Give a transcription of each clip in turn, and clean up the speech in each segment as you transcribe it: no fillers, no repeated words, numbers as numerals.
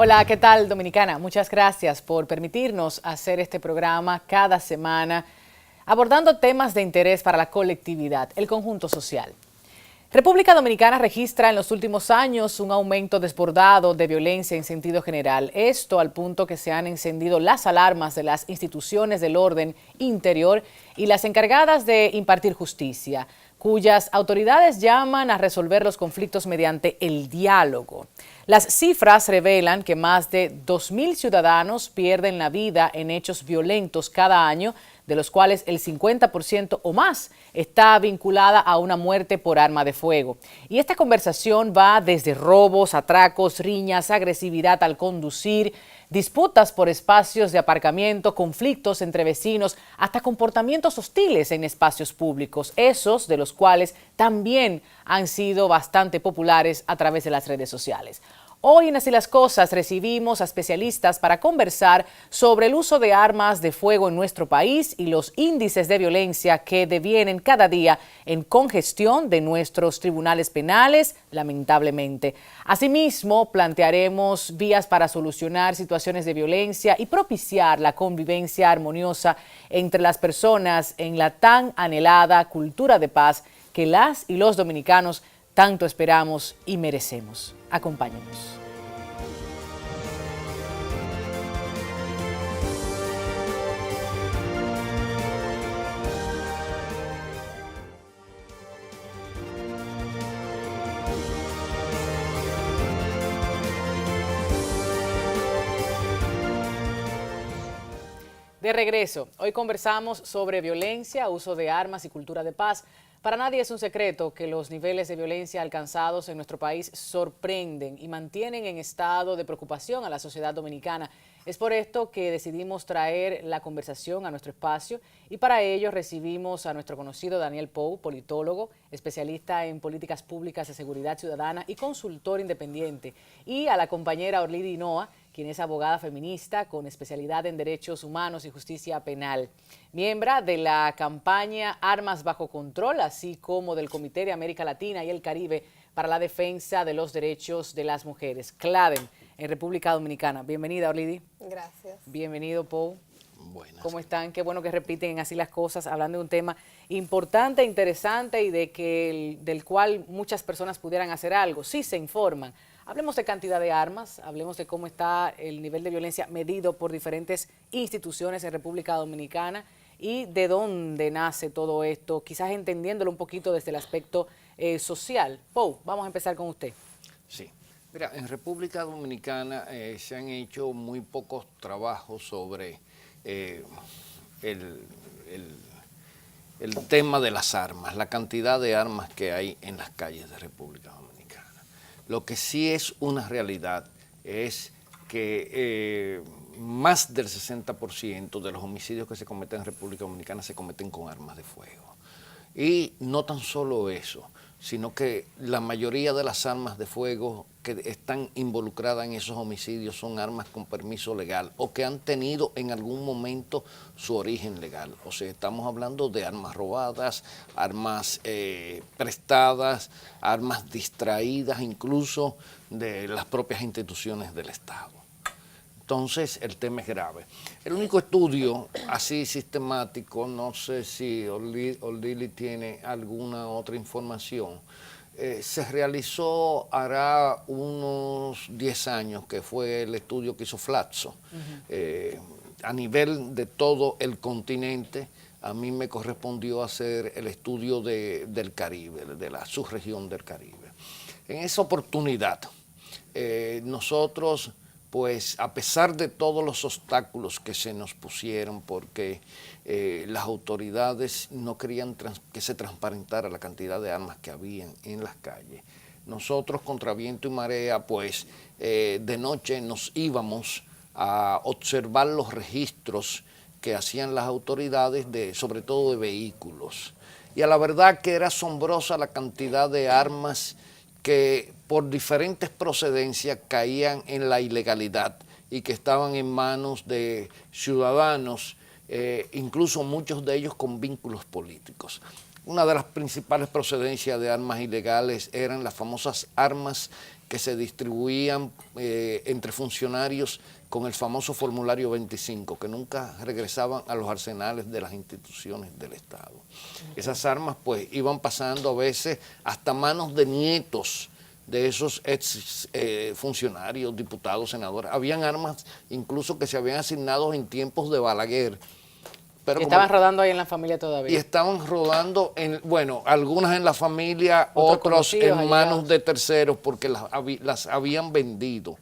Hola, ¿qué tal, Dominicana? Muchas gracias por permitirnos hacer este programa cada semana, abordando temas de interés para la colectividad, el conjunto social. República Dominicana registra en los últimos años un aumento desbordado de violencia en sentido general. Esto al punto que se han encendido las alarmas de las instituciones del orden interior y las encargadas de impartir justicia, cuyas autoridades llaman a resolver los conflictos mediante el diálogo. Las cifras revelan que más de 2.000 ciudadanos pierden la vida en hechos violentos cada año, de los cuales el 50% o más está vinculada a una muerte por arma de fuego. Y esta conversación va desde robos, atracos, riñas, agresividad al conducir, disputas por espacios de aparcamiento, conflictos entre vecinos, hasta comportamientos hostiles en espacios públicos, esos de los cuales también han sido bastante populares a través de las redes sociales. Hoy en Así las Cosas recibimos a especialistas para conversar sobre el uso de armas de fuego en nuestro país y los índices de violencia que devienen cada día en congestión de nuestros tribunales penales, lamentablemente. Asimismo, plantearemos vías para solucionar situaciones de violencia y propiciar la convivencia armoniosa entre las personas en la tan anhelada cultura de paz que las y los dominicanos tanto esperamos y merecemos. Acompáñenos. De regreso, hoy conversamos sobre violencia, uso de armas y cultura de paz. Para nadie es un secreto que los niveles de violencia alcanzados en nuestro país sorprenden y mantienen en estado de preocupación a la sociedad dominicana. Es por esto que decidimos traer la conversación a nuestro espacio y para ello recibimos a nuestro conocido Daniel Pou, politólogo, especialista en políticas públicas de seguridad ciudadana y consultor independiente, y a la compañera Orlidi Hinoa, quien es abogada feminista con especialidad en derechos humanos y justicia penal, miembro de la campaña Armas Bajo Control, así como del Comité de América Latina y el Caribe para la defensa de los derechos de las mujeres, CLADEM, en República Dominicana. Bienvenida, Orlidi. Gracias. Bienvenido, Pou. Buenas. ¿Cómo están? Qué bueno que repiten en Así las Cosas, hablando de un tema importante, interesante y del cual muchas personas pudieran hacer algo, si se informan. Hablemos de cantidad de armas, hablemos de cómo está el nivel de violencia medido por diferentes instituciones en República Dominicana y de dónde nace todo esto, quizás entendiéndolo un poquito desde el aspecto social. Pou, vamos a empezar con usted. Sí. Mira, en República Dominicana se han hecho muy pocos trabajos sobre el tema de las armas, la cantidad de armas que hay en las calles de República Dominicana. Lo que sí es una realidad es que más del 60% de los homicidios que se cometen en República Dominicana se cometen con armas de fuego. Y no tan solo eso, sino que la mayoría de las armas de fuego que están involucradas en esos homicidios son armas con permiso legal o que han tenido en algún momento su origen legal. O sea, estamos hablando de armas robadas, armas prestadas, armas distraídas incluso de las propias instituciones del Estado. Entonces, el tema es grave. El único estudio así sistemático, no sé si Orlili tiene alguna otra información, se realizó hará unos 10 años, que fue el estudio que hizo Flatso. A nivel de todo el continente, a mí me correspondió hacer el estudio del Caribe, de la subregión del Caribe. En esa oportunidad, nosotros, pues a pesar de todos los obstáculos que se nos pusieron, porque las autoridades no querían que se transparentara la cantidad de armas que habían en las calles, nosotros contra viento y marea, pues de noche nos íbamos a observar los registros que hacían las autoridades, sobre todo de vehículos. Y a la verdad que era asombrosa la cantidad de armas que por diferentes procedencias caían en la ilegalidad y que estaban en manos de ciudadanos, incluso muchos de ellos con vínculos políticos. Una de las principales procedencias de armas ilegales eran las famosas armas que se distribuían entre funcionarios con el famoso formulario 25, que nunca regresaban a los arsenales de las instituciones del Estado. Esas armas pues iban pasando a veces hasta manos de nietos de esos ex funcionarios, diputados, senadores. Habían armas incluso que se habían asignado en tiempos de Balaguer. Pero y estaban rodando ahí en la familia todavía. Y estaban rodando, bueno, algunas en la familia, otros en manos de terceros, porque las habían vendido,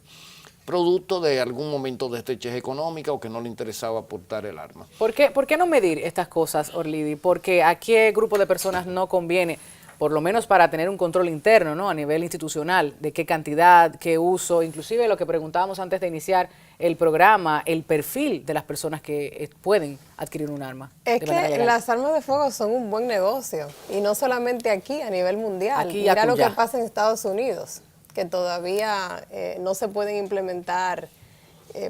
producto de algún momento de estrechez económica o que no le interesaba portar el arma. ¿Por qué no medir estas cosas, Orlidi? Porque a qué grupo de personas no conviene, por lo menos para tener un control interno, ¿no? A nivel institucional, de qué cantidad, qué uso, inclusive lo que preguntábamos antes de iniciar el programa, el perfil de las personas que pueden adquirir un arma. Es que las armas de fuego son un buen negocio, y no solamente aquí, a nivel mundial. Mira lo que pasa en Estados Unidos, que todavía no se pueden implementar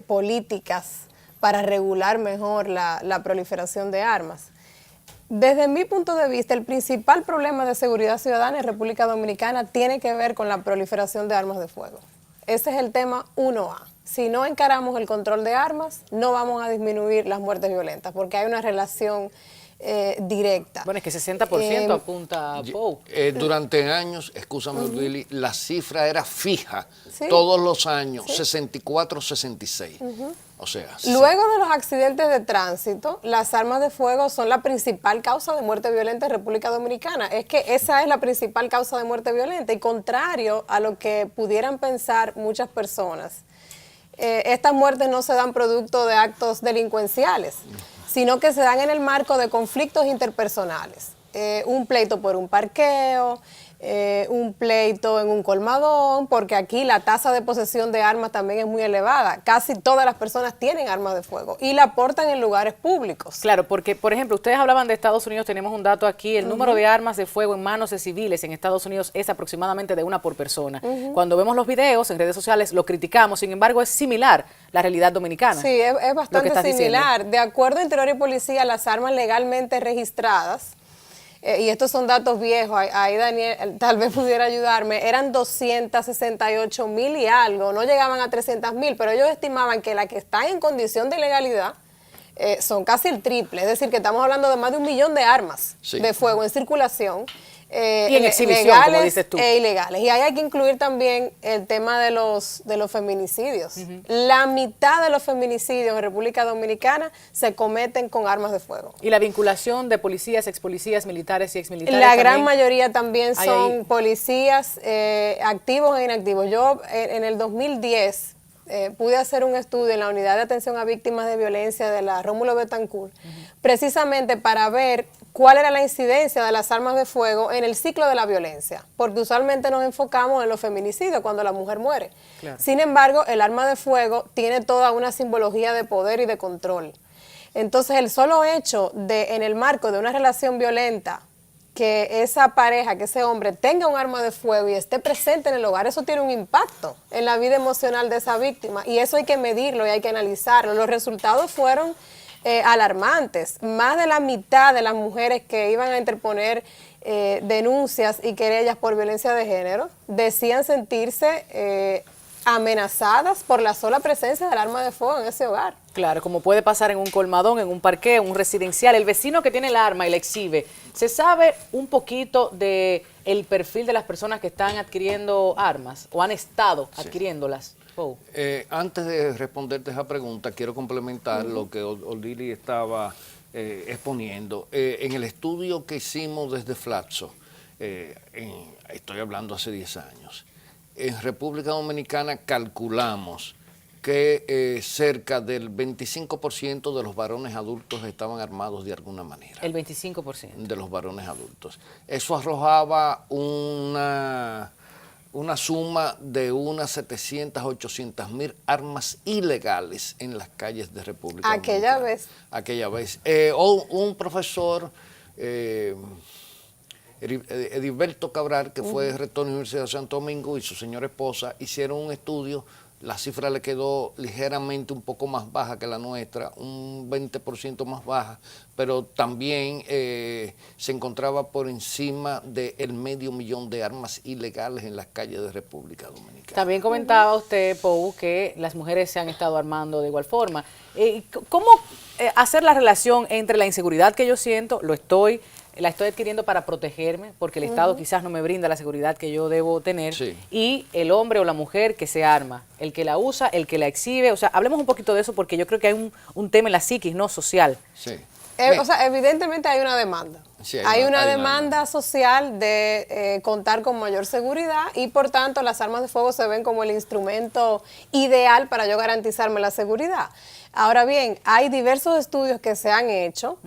políticas para regular mejor la proliferación de armas. Desde mi punto de vista, el principal problema de seguridad ciudadana en República Dominicana tiene que ver con la proliferación de armas de fuego. Ese es el tema 1A. Si no encaramos el control de armas, no vamos a disminuir las muertes violentas, porque hay una relación directa. Bueno, es que 60% apunta a Pou. Durante años, excúsame, Lili, la cifra era fija, ¿sí? Todos los años, ¿sí? 64, 66. O sea, luego de los accidentes de tránsito, las armas de fuego son la principal causa de muerte violenta en República Dominicana. Es que esa es la principal causa de muerte violenta, y contrario a lo que pudieran pensar muchas personas, estas muertes no se dan producto de actos delincuenciales, sino que se dan en el marco de conflictos interpersonales. Un pleito por un parqueo, un pleito en un colmadón, porque aquí la tasa de posesión de armas también es muy elevada. Casi todas las personas tienen armas de fuego y la portan en lugares públicos. Claro, porque, por ejemplo, ustedes hablaban de Estados Unidos, tenemos un dato aquí, el número de armas de fuego en manos de civiles en Estados Unidos es aproximadamente de 1 por persona. Cuando vemos los videos en redes sociales lo criticamos, sin embargo es similar la realidad dominicana. Sí, es bastante similar. Diciendo. De acuerdo a Interior y Policía, las armas legalmente registradas, y estos son datos viejos, ahí Daniel tal vez pudiera ayudarme, eran 268,000 y algo, no llegaban a 300,000, pero ellos estimaban que las que están en condición de ilegalidad son casi el triple, es decir, que estamos hablando de más de 1 millón de armas de fuego en circulación. Y en exhibición, como dices tú. Ilegales. Y ahí hay que incluir también el tema de los feminicidios. La mitad de los feminicidios en República Dominicana se cometen con armas de fuego. ¿Y la vinculación de policías, expolicías, militares y exmilitares? La gran mayoría también son policías activos e inactivos. Yo en el 2010 pude hacer un estudio en la Unidad de Atención a Víctimas de Violencia de la Rómulo Betancourt, precisamente para ver cuál era la incidencia de las armas de fuego en el ciclo de la violencia, porque usualmente nos enfocamos en los feminicidios cuando la mujer muere. Claro. Sin embargo, el arma de fuego tiene toda una simbología de poder y de control. Entonces, el solo hecho de, en el marco de una relación violenta, que esa pareja, que ese hombre tenga un arma de fuego y esté presente en el hogar, eso tiene un impacto en la vida emocional de esa víctima, y eso hay que medirlo y hay que analizarlo. Los resultados fueron alarmantes. Más de la mitad de las mujeres que iban a interponer denuncias y querellas por violencia de género decían sentirse amenazadas por la sola presencia del arma de fuego en ese hogar. Claro, como puede pasar en un colmadón, en un parqueo, en un residencial. El vecino que tiene el arma y la exhibe, ¿se sabe un poquito de el perfil de las personas que están adquiriendo armas o han estado adquiriéndolas? Antes de responderte esa pregunta, quiero complementar lo que Orlidi estaba exponiendo. En el estudio que hicimos desde Flatso, estoy hablando hace 10 años, en República Dominicana calculamos que cerca del 25% de los varones adultos estaban armados de alguna manera. El 25%. De los varones adultos. Eso arrojaba una suma de unas 700, 800,000 armas ilegales en las calles de República Dominicana. Aquella vez. Un profesor, Edilberto Cabral, que fue rector de la Universidad de Santo Domingo, y su señora esposa, hicieron un estudio la cifra le quedó ligeramente un poco más baja que la nuestra, un 20% más baja, pero también se encontraba por encima del 500.000 de armas ilegales en las calles de República Dominicana. También comentaba usted, Pou, que las mujeres se han estado armando de igual forma. ¿Cómo hacer la relación entre la inseguridad que yo siento, la estoy adquiriendo para protegerme, porque el Estado quizás no me brinda la seguridad que yo debo tener, sí, y el hombre o la mujer que se arma, el que la usa, el que la exhibe? O sea, hablemos un poquito de eso, porque yo creo que hay un tema en la psiquis, ¿no? Social. Sí. O sea, evidentemente hay una demanda. Sí, hay una demanda social de contar con mayor seguridad, y por tanto las armas de fuego se ven como el instrumento ideal para yo garantizarme la seguridad. Ahora bien, hay diversos estudios que se han hecho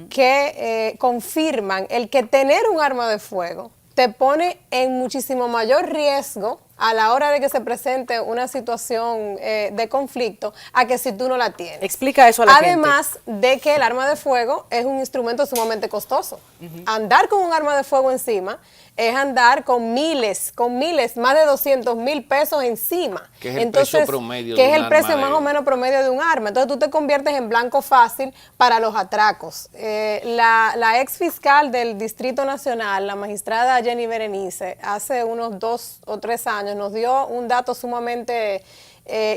que confirman el que tener un arma de fuego te pone en muchísimo mayor riesgo a la hora de que se presente una situación de conflicto, a que si tú no la tienes. Explica eso a la gente. Además de que el arma de fuego es un instrumento sumamente costoso. Andar con un arma de fuego encima es andar con miles, más de 200,000 pesos encima. Que es el precio promedio que es el precio más o menos promedio de un arma. Entonces tú te conviertes en blanco fácil para los atracos. La ex fiscal del Distrito Nacional, la magistrada Jenny Berenice, hace unos 2 o 3 años nos dio un dato sumamente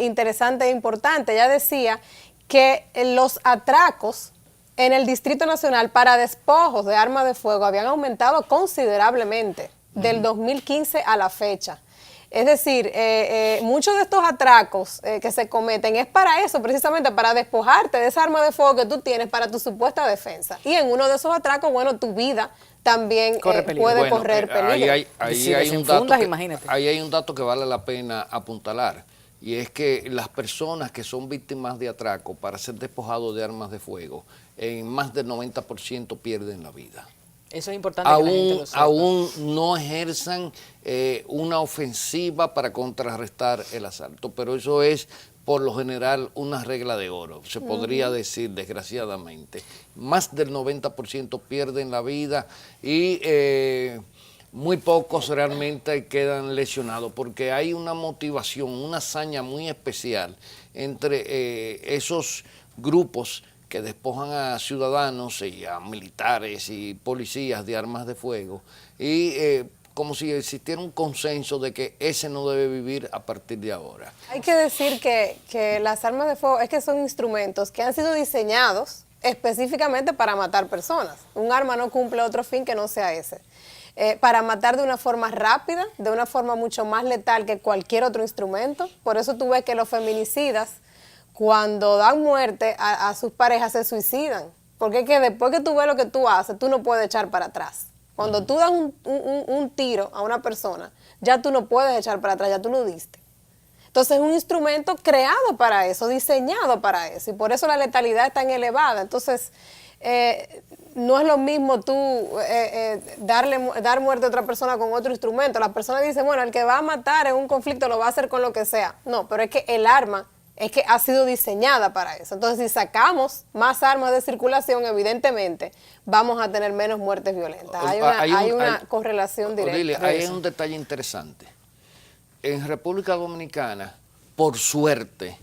interesante e importante. Ella decía que los atracos en el Distrito Nacional para despojos de armas de fuego habían aumentado considerablemente del 2015 a la fecha. Es decir, muchos de estos atracos que se cometen es para eso, precisamente para despojarte de esa arma de fuego que tú tienes para tu supuesta defensa. Y en uno de esos atracos, bueno, tu vida también puede correr peligro. Ahí hay un dato que vale la pena apuntalar, y es que las personas que son víctimas de atraco para ser despojados de armas de fuego, en más del 90% pierden la vida. Eso es importante que la gente lo sepa. Aún no ejerzan una ofensiva para contrarrestar el asalto, pero eso es por lo general una regla de oro, se podría decir, desgraciadamente. Más del 90% pierden la vida, y muy pocos realmente quedan lesionados, porque hay una motivación, una hazaña muy especial entre esos grupos que despojan a ciudadanos y a militares y policías de armas de fuego, y como si existiera un consenso de que ese no debe vivir a partir de ahora. Hay que decir que las armas de fuego es que son instrumentos que han sido diseñados específicamente para matar personas. Un arma no cumple otro fin que no sea ese. Para matar de una forma rápida, de una forma mucho más letal que cualquier otro instrumento. Por eso tú ves que los feminicidas, cuando dan muerte a sus parejas, se suicidan. Porque es que después que tú ves lo que tú haces, tú no puedes echar para atrás. Cuando tú das un tiro a una persona, ya tú no puedes echar para atrás, ya tú lo diste. Entonces es un instrumento creado para eso, diseñado para eso, y por eso la letalidad es tan elevada. Entonces no es lo mismo tú dar muerte a otra persona con otro instrumento. La persona dice, bueno, el que va a matar en un conflicto lo va a hacer con lo que sea. No, pero es que el arma es que ha sido diseñada para eso. Entonces, si sacamos más armas de circulación, evidentemente vamos a tener menos muertes violentas. Hay una correlación directa. Odilia, hay un detalle interesante. En República Dominicana, por suerte,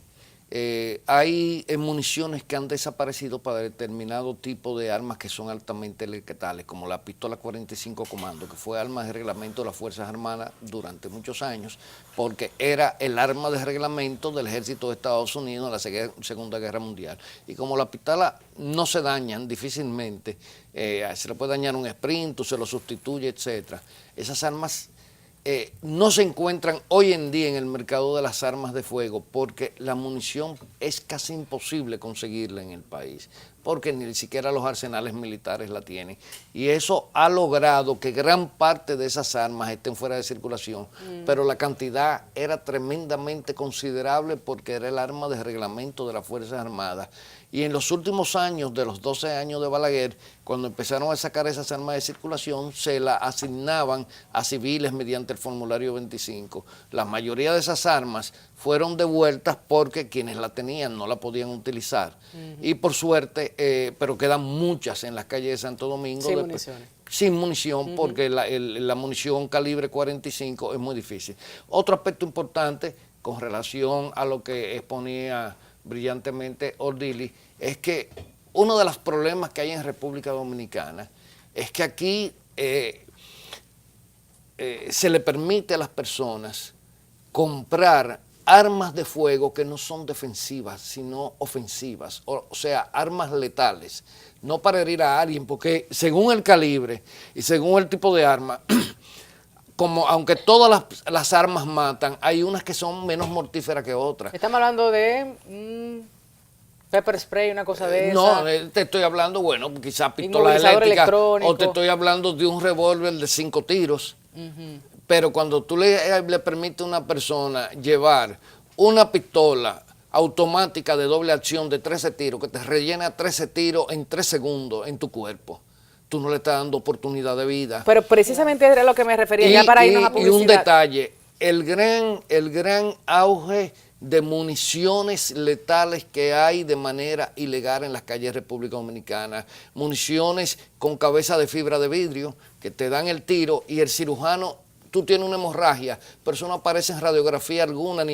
hay municiones que han desaparecido para determinado tipo de armas que son altamente letales, como la pistola 45 Comando, que fue arma de reglamento de las Fuerzas Armadas durante muchos años, porque era el arma de reglamento del ejército de Estados Unidos en la Segunda Guerra Mundial. Y como las pistolas no se dañan difícilmente, se le puede dañar un sprint, se lo sustituye, etcétera. Esas armas no se encuentran hoy en día en el mercado de las armas de fuego, porque la munición es casi imposible conseguirla en el país, porque ni siquiera los arsenales militares la tienen, y eso ha logrado que gran parte de esas armas estén fuera de circulación, pero la cantidad era tremendamente considerable porque era el arma de reglamento de las Fuerzas Armadas. Y en los últimos años, de los 12 años de Balaguer, cuando empezaron a sacar esas armas de circulación, se las asignaban a civiles mediante el formulario 25. La mayoría de esas armas fueron devueltas porque quienes la tenían no la podían utilizar. Y por suerte, pero quedan muchas en las calles de Santo Domingo. Sin munición, porque la munición calibre 45 es muy difícil. Otro aspecto importante, con relación a lo que exponía brillantemente Ordili, es que uno de los problemas que hay en República Dominicana es que aquí se le permite a las personas comprar armas de fuego que no son defensivas, sino ofensivas, o sea, armas letales, no para herir a alguien, porque según el calibre y según el tipo de arma, como aunque todas las armas matan, hay unas que son menos mortíferas que otras. Estamos hablando de pepper spray, una cosa de no, esa. te estoy hablando, bueno, quizás pistola eléctrica, o te estoy hablando de un revólver de 5 tiros. Pero cuando tú le permites a una persona llevar una pistola automática de doble acción de 13 tiros, que te rellena 13 tiros en 3 segundos en tu cuerpo, tú no le estás dando oportunidad de vida. Pero precisamente era lo que me refería, ya para irnos a publicidad. Y un detalle, el gran auge de municiones letales que hay de manera ilegal en las calles de República Dominicana, municiones con cabeza de fibra de vidrio que te dan el tiro y el cirujano, tú tienes una hemorragia, pero eso no aparece en radiografía alguna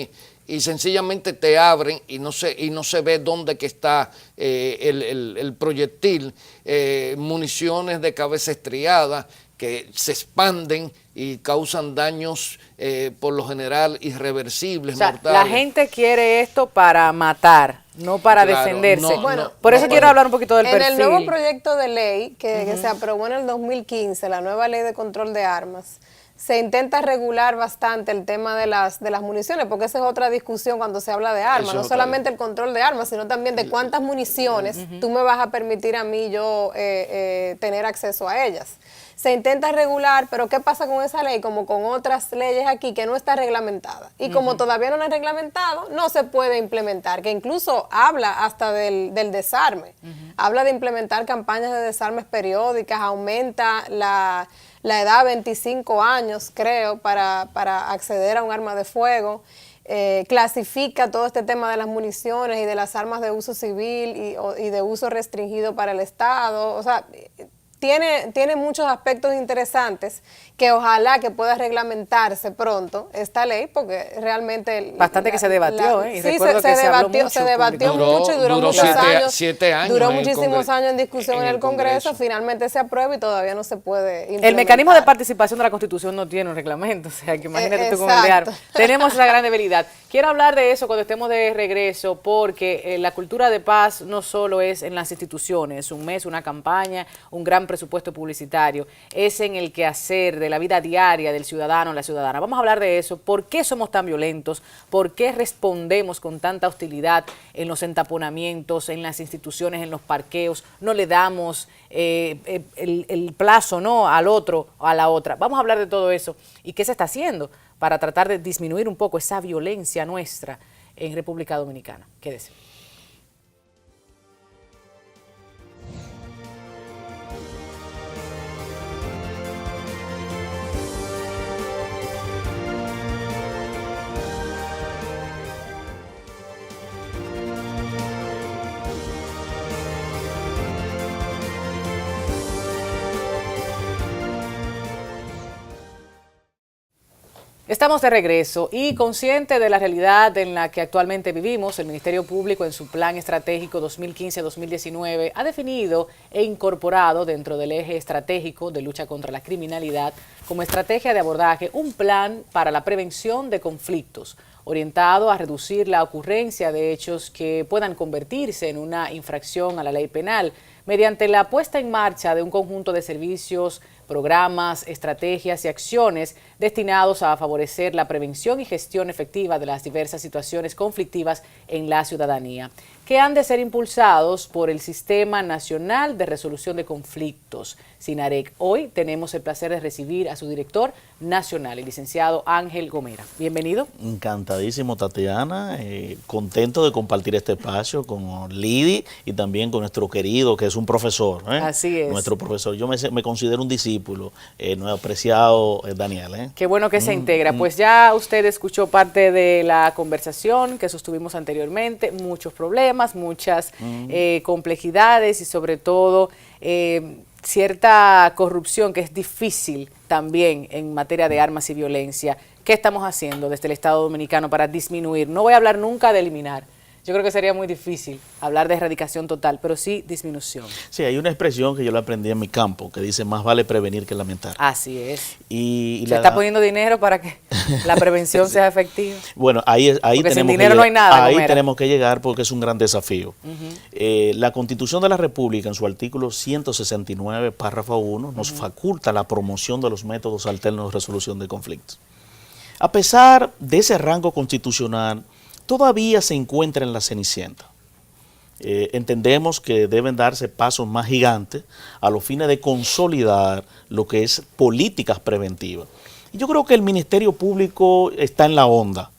y sencillamente te abren y no se ve dónde que está el proyectil, municiones de cabeza estriada que se expanden y causan daños por lo general irreversibles, o sea, mortales. La gente quiere esto para matar, no para defenderse. Por eso quiero hablar un poquito del perfil. En el nuevo proyecto de ley que se aprobó en el 2015, la nueva ley de control de armas, se intenta regular bastante el tema de las municiones, porque esa es otra discusión cuando se habla de armas, no solamente el control de armas, sino también de cuántas municiones tú me vas a permitir a mí yo tener acceso a ellas. Se intenta regular, pero ¿qué pasa con esa ley? Como con otras leyes aquí, que no está reglamentada. Y como todavía no la es reglamentado, no se puede implementar, que incluso habla hasta del desarme. Habla de implementar campañas de desarmes periódicas, aumenta la edad a 25 años, creo, para acceder a un arma de fuego. Clasifica todo este tema de las municiones y de las armas de uso civil y de uso restringido para el Estado. O sea, tiene muchos aspectos interesantes que ojalá que pueda reglamentarse pronto esta ley, porque realmente... Bastante que se debatió, y sí, recuerdo que se debatió mucho y duró muchos años. 7 años. Duró muchísimos años en discusión en el Congreso, finalmente se aprueba y todavía no se puede implementar. El mecanismo de participación de la Constitución no tiene un reglamento, o sea, que imagínate tú con el de armas. Tenemos esa gran debilidad. Quiero hablar de eso cuando estemos de regreso, porque la cultura de paz no solo es en las instituciones, un mes, una campaña, un gran presupuesto publicitario, es en el quehacer de la vida diaria del ciudadano o la ciudadana. Vamos a hablar de eso, por qué somos tan violentos, por qué respondemos con tanta hostilidad en los entaponamientos, en las instituciones, en los parqueos, no le damos el plazo, ¿no?, al otro o a la otra. Vamos a hablar de todo eso y qué se está haciendo para tratar de disminuir un poco esa violencia nuestra en República Dominicana. Quédese. Estamos de regreso y consciente de la realidad en la que actualmente vivimos, el Ministerio Público en su Plan Estratégico 2015-2019 ha definido e incorporado dentro del eje estratégico de lucha contra la criminalidad como estrategia de abordaje un plan para la prevención de conflictos orientado a reducir la ocurrencia de hechos que puedan convertirse en una infracción a la ley penal mediante la puesta en marcha de un conjunto de servicios, programas, estrategias y acciones destinados a favorecer la prevención y gestión efectiva de las diversas situaciones conflictivas en la ciudadanía, que han de ser impulsados por el Sistema Nacional de Resolución de Conflictos, SINAREC. Hoy tenemos el placer de recibir a su director nacional, el licenciado Ángel Gomera. Bienvenido. Encantadísimo, Tatiana, contento de compartir este espacio con Lidy y también con nuestro querido, que es un profesor. Así es. Nuestro profesor, yo me considero un discípulo, nuestro apreciado Daniel. Qué bueno que se integra. Pues ya usted escuchó parte de la conversación que sostuvimos anteriormente, muchos problemas, muchas complejidades y sobre todo cierta corrupción que es difícil también en materia de armas y violencia. ¿qué estamos haciendo desde el Estado Dominicano para disminuir? No voy a hablar nunca de eliminar. Yo creo que sería muy difícil hablar de erradicación total, pero sí disminución. Sí, hay una expresión que yo la aprendí en mi campo, que dice, más vale prevenir que lamentar. Así es. Y se está poniendo dinero para que la prevención sea efectiva. Bueno, ahí porque tenemos sin dinero no hay nada. Ahí tenemos que llegar porque es un gran desafío. La Constitución de la República, en su artículo 169, párrafo 1, nos faculta la promoción de los métodos alternos de resolución de conflictos. A pesar de ese rango constitucional, todavía se encuentra en la cenicienta. Entendemos que deben darse pasos más gigantes a los fines de consolidar lo que es políticas preventivas. Y yo creo que el Ministerio Público está en la onda,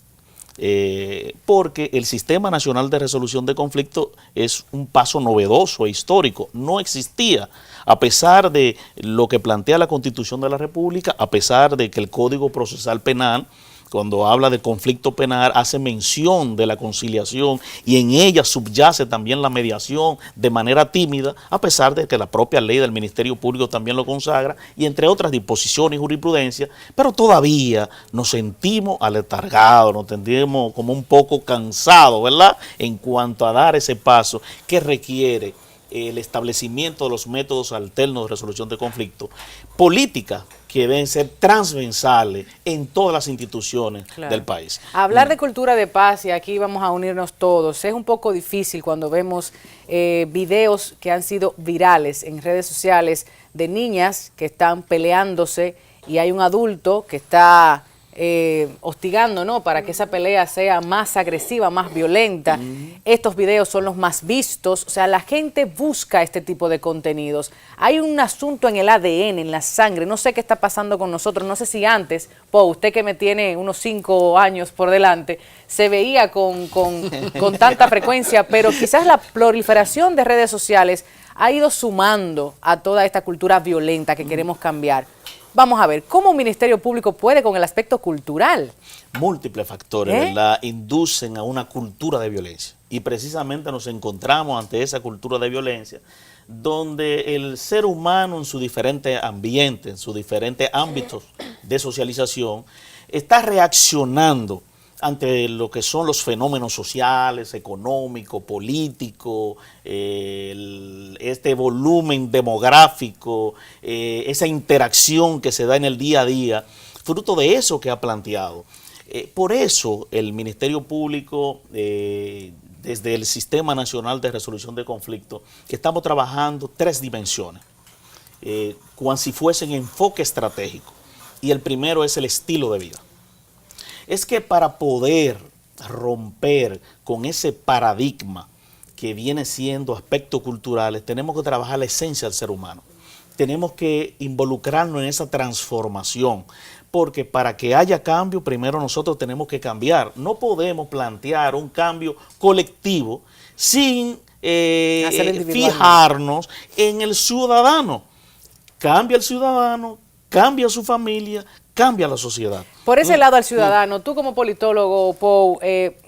porque el Sistema Nacional de Resolución de Conflictos es un paso novedoso e histórico. No existía, a pesar de lo que plantea la Constitución de la República, a pesar de que el Código Procesal Penal, cuando habla de conflicto penal, hace mención de la conciliación y en ella subyace también la mediación de manera tímida, a pesar de que la propia ley del Ministerio Público también lo consagra y entre otras disposiciones y jurisprudencia, pero todavía nos sentimos aletargados, nos sentimos como un poco cansados, ¿verdad?, en cuanto a dar ese paso que requiere el establecimiento de los métodos alternos de resolución de conflictos, políticas que deben ser transversales en todas las instituciones del país. Hablar de cultura de paz, y aquí vamos a unirnos todos, es un poco difícil cuando vemos videos que han sido virales en redes sociales de niñas que están peleándose y hay un adulto que está hostigando, ¿no?, para que esa pelea sea más agresiva, más violenta. Estos videos son los más vistos, o sea, la gente busca este tipo de contenidos. Hay un asunto en el ADN, en la sangre, no sé qué está pasando con nosotros, no sé si antes, usted que me tiene unos 5 años por delante, se veía con tanta frecuencia, pero quizás la proliferación de redes sociales ha ido sumando a toda esta cultura violenta que queremos cambiar. Vamos a ver, ¿cómo un Ministerio Público puede con el aspecto cultural? Múltiples factores, ¿verdad?, inducen a una cultura de violencia. Y precisamente nos encontramos ante esa cultura de violencia, donde el ser humano en sus diferentes ambientes, en sus diferentes ámbitos de socialización, está reaccionando ante lo que son los fenómenos sociales, económicos, políticos, este volumen demográfico, esa interacción que se da en el día a día, fruto de eso que ha planteado. Por eso el Ministerio Público, desde el Sistema Nacional de Resolución de Conflictos, que estamos trabajando 3 dimensiones, cual si fuesen enfoque estratégico. Y el primero es el estilo de vida. Es que para poder romper con ese paradigma que viene siendo aspectos culturales, tenemos que trabajar la esencia del ser humano. Tenemos que involucrarnos en esa transformación, porque para que haya cambio, primero nosotros tenemos que cambiar. No podemos plantear un cambio colectivo sin fijarnos en el ciudadano. Cambia el ciudadano, cambia su familia, cambia la sociedad. Por ese lado al ciudadano, tú como politólogo, Pou,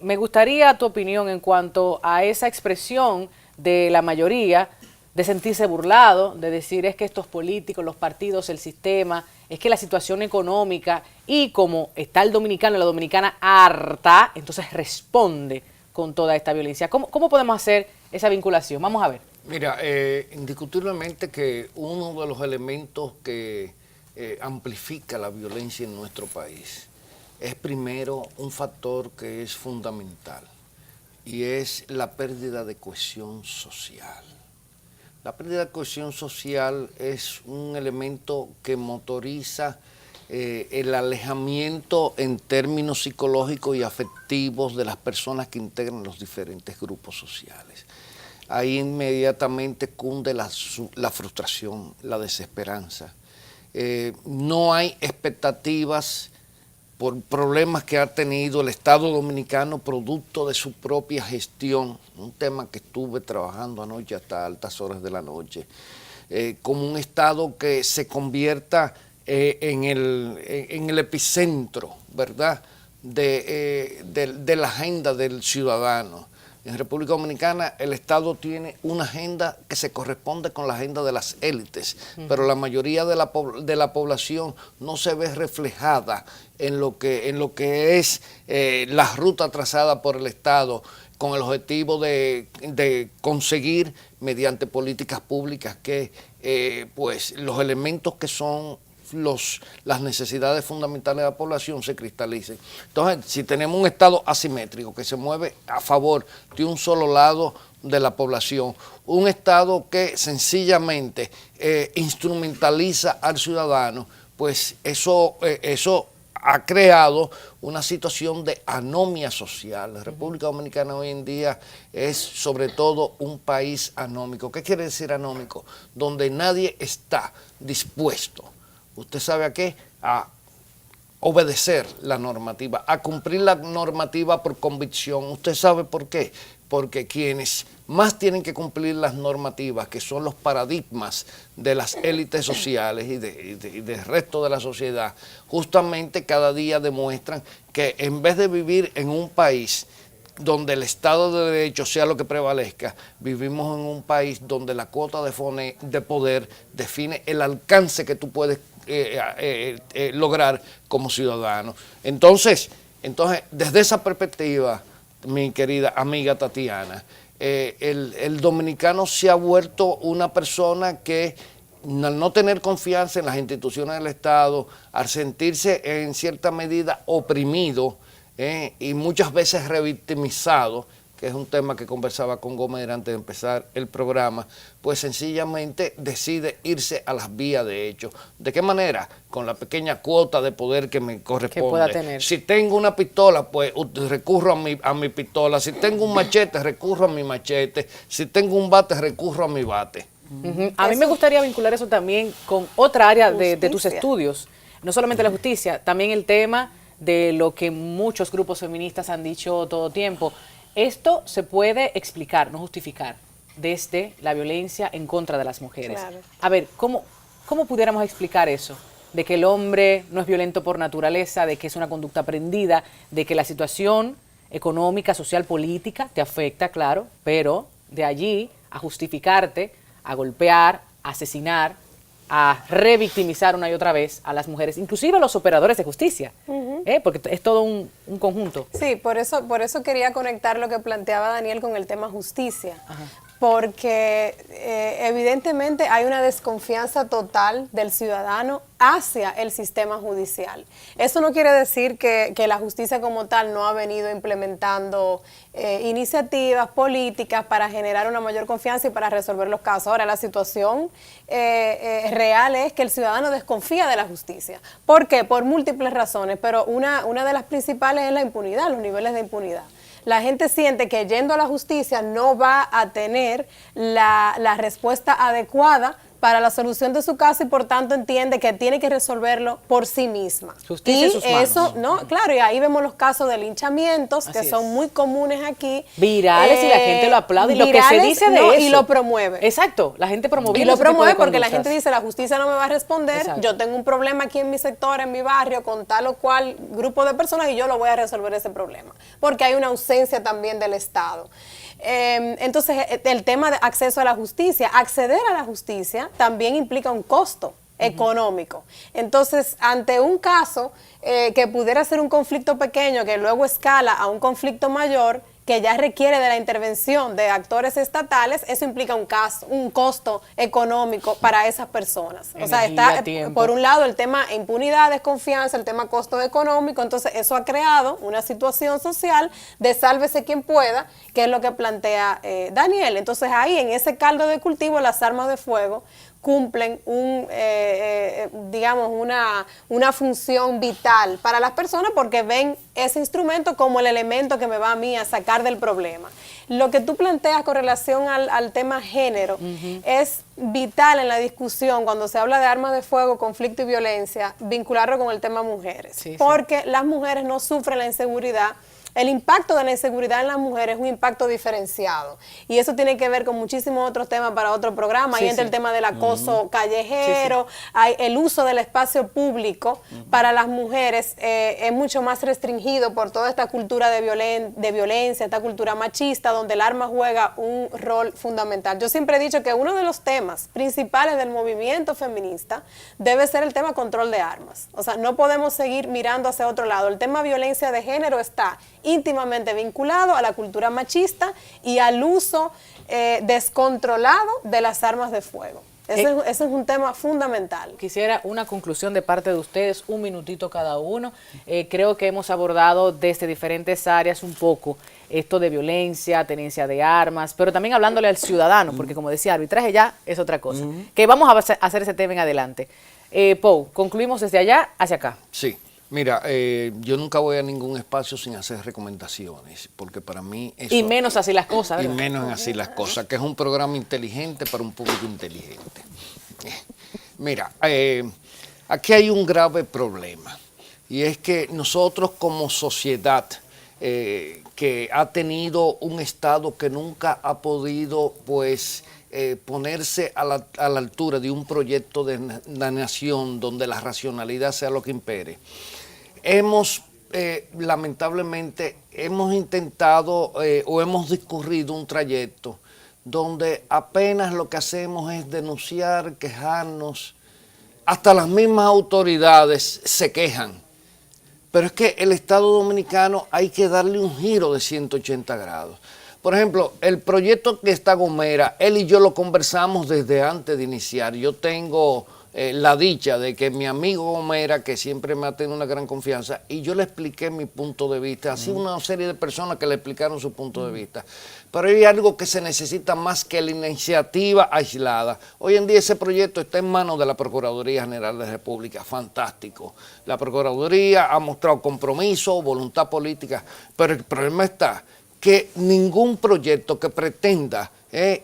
me gustaría tu opinión en cuanto a esa expresión de la mayoría de sentirse burlado, de decir es que estos políticos, los partidos, el sistema, es que la situación económica y como está el dominicano y la dominicana harta, entonces responde con toda esta violencia. ¿Cómo podemos hacer esa vinculación? Vamos a ver. Mira, indiscutiblemente que uno de los elementos que amplifica la violencia en nuestro país es primero un factor que es fundamental y es la pérdida de cohesión social. La pérdida de cohesión social es un elemento que motoriza el alejamiento en términos psicológicos y afectivos de las personas que integran los diferentes grupos sociales. Ahí inmediatamente cunde la frustración, la desesperanza. No hay expectativas por problemas que ha tenido el Estado Dominicano producto de su propia gestión, un tema que estuve trabajando anoche hasta altas horas de la noche, como un Estado que se convierta en el epicentro, ¿verdad?, de la agenda del ciudadano. En República Dominicana el Estado tiene una agenda que se corresponde con la agenda de las élites, pero la mayoría de la población no se ve reflejada en lo que es la ruta trazada por el Estado, con el objetivo de conseguir mediante políticas públicas que pues los elementos que son las necesidades fundamentales de la población se cristalicen. Entonces, si tenemos un Estado asimétrico que se mueve a favor de un solo lado de la población, un Estado que sencillamente instrumentaliza al ciudadano, pues eso ha creado una situación de anomia social. La República Dominicana hoy en día es sobre todo un país anómico. ¿Qué quiere decir anómico? Donde nadie está dispuesto, ¿usted sabe a qué? A obedecer la normativa, a cumplir la normativa por convicción. ¿Usted sabe por qué? Porque quienes más tienen que cumplir las normativas, que son los paradigmas de las élites sociales y del resto de la sociedad, justamente cada día demuestran que en vez de vivir en un país donde el Estado de Derecho sea lo que prevalezca, vivimos en un país donde la cuota de poder define el alcance que tú puedes lograr como ciudadano. Entonces, desde esa perspectiva, mi querida amiga Tatiana, el dominicano se ha vuelto una persona que, al no tener confianza en las instituciones del Estado, al sentirse en cierta medida oprimido y muchas veces revictimizado, que es un tema que conversaba con Gómez antes de empezar el programa, pues sencillamente decide irse a las vías de hecho. ¿De qué manera? Con la pequeña cuota de poder que me corresponde. Que pueda tener. Si tengo una pistola, pues recurro a mi pistola. Si tengo un machete, recurro a mi machete. Si tengo un bate, recurro a mi bate. A mí me gustaría vincular eso también con otra área de tus estudios, no solamente la justicia, también el tema de lo que muchos grupos feministas han dicho todo tiempo. Esto se puede explicar, no justificar, desde la violencia en contra de las mujeres. Claro. A ver, ¿cómo pudiéramos explicar eso? De que el hombre no es violento por naturaleza, de que es una conducta aprendida, de que la situación económica, social, política te afecta, claro, pero de allí a justificarte, a golpear, a asesinar, a revictimizar una y otra vez a las mujeres, inclusive a los operadores de justicia, porque es todo un conjunto. Sí, por eso quería conectar lo que planteaba Daniel con el tema justicia. Ajá. Porque evidentemente hay una desconfianza total del ciudadano hacia el sistema judicial. Eso no quiere decir que la justicia como tal no ha venido implementando iniciativas políticas para generar una mayor confianza y para resolver los casos. Ahora, la situación real es que el ciudadano desconfía de la justicia. ¿Por qué? Por múltiples razones, pero una de las principales es la impunidad, los niveles de impunidad. La gente siente que yendo a la justicia no va a tener la respuesta adecuada para la solución de su caso y por tanto entiende que tiene que resolverlo por sí misma. Justicia en sus manos. Eso, no, claro, y ahí vemos los casos de linchamientos que son muy comunes aquí. Virales y la gente lo aplaude y lo que se dice de eso. Y lo promueve. Exacto, la gente promueve. Y lo promueve porque la gente dice, la justicia no me va a responder, exacto, yo tengo un problema aquí en mi sector, en mi barrio, con tal o cual grupo de personas y yo lo voy a resolver ese problema. Porque hay una ausencia también del Estado. Entonces, el tema de acceso a la justicia, acceder a la justicia también implica un costo económico. Entonces, ante un caso que pudiera ser un conflicto pequeño, que luego escala a un conflicto mayor, que ya requiere de la intervención de actores estatales, eso implica un costo económico para esas personas. Energía, o sea, está tiempo. Por un lado el tema impunidad, desconfianza, el tema costo económico, entonces eso ha creado una situación social de sálvese quien pueda, que es lo que plantea Daniel. Entonces ahí en ese caldo de cultivo las armas de fuego cumplen digamos una función vital para las personas porque ven ese instrumento como el elemento que me va a mí a sacar del problema. Lo que tú planteas con relación al tema género es vital en la discusión cuando se habla de armas de fuego, conflicto y violencia, vincularlo con el tema mujeres, porque las mujeres no sufren la inseguridad el impacto de la inseguridad en las mujeres es un impacto diferenciado. Y eso tiene que ver con muchísimos otros temas para otro programa. Ahí entra el tema del acoso callejero, hay el uso del espacio público para las mujeres es mucho más restringido por toda esta cultura de violencia, esta cultura machista, donde el arma juega un rol fundamental. Yo siempre he dicho que uno de los temas principales del movimiento feminista debe ser el tema control de armas. O sea, no podemos seguir mirando hacia otro lado. El tema violencia de género está íntimamente vinculado a la cultura machista y al uso descontrolado de las armas de fuego. Ese es un tema fundamental. Quisiera una conclusión de parte de ustedes, un minutito cada uno. Creo que hemos abordado desde diferentes áreas un poco esto de violencia, tenencia de armas, pero también hablándole al ciudadano, porque como decía, arbitraje ya es otra cosa. Que vamos a hacer ese tema en adelante. Pou, concluimos desde allá hacia acá. Sí. Mira, yo nunca voy a ningún espacio sin hacer recomendaciones, porque para mí eso... Y menos así las cosas, ¿verdad? Y menos en así las cosas, que es un programa inteligente para un público inteligente. Mira, aquí hay un grave problema, y es que nosotros como sociedad, que ha tenido un Estado que nunca ha podido, pues, ponerse a la altura de un proyecto de la nación donde la racionalidad sea lo que impere. Lamentablemente, hemos intentado o hemos discurrido un trayecto donde apenas lo que hacemos es denunciar, quejarnos, hasta las mismas autoridades se quejan. Pero es que el Estado Dominicano hay que darle un giro de 180 grados. Por ejemplo, el proyecto que está Gomera, él y yo lo conversamos desde antes de iniciar. Yo tengo la dicha de que mi amigo Gomera, que siempre me ha tenido una gran confianza, y yo le expliqué mi punto de vista. Así una serie de personas que le explicaron su punto de vista. Pero hay algo que se necesita más que la iniciativa aislada. Hoy en día ese proyecto está en manos de la Procuraduría General de la República. Fantástico. La Procuraduría ha mostrado compromiso, voluntad política, pero el problema está que ningún proyecto que pretenda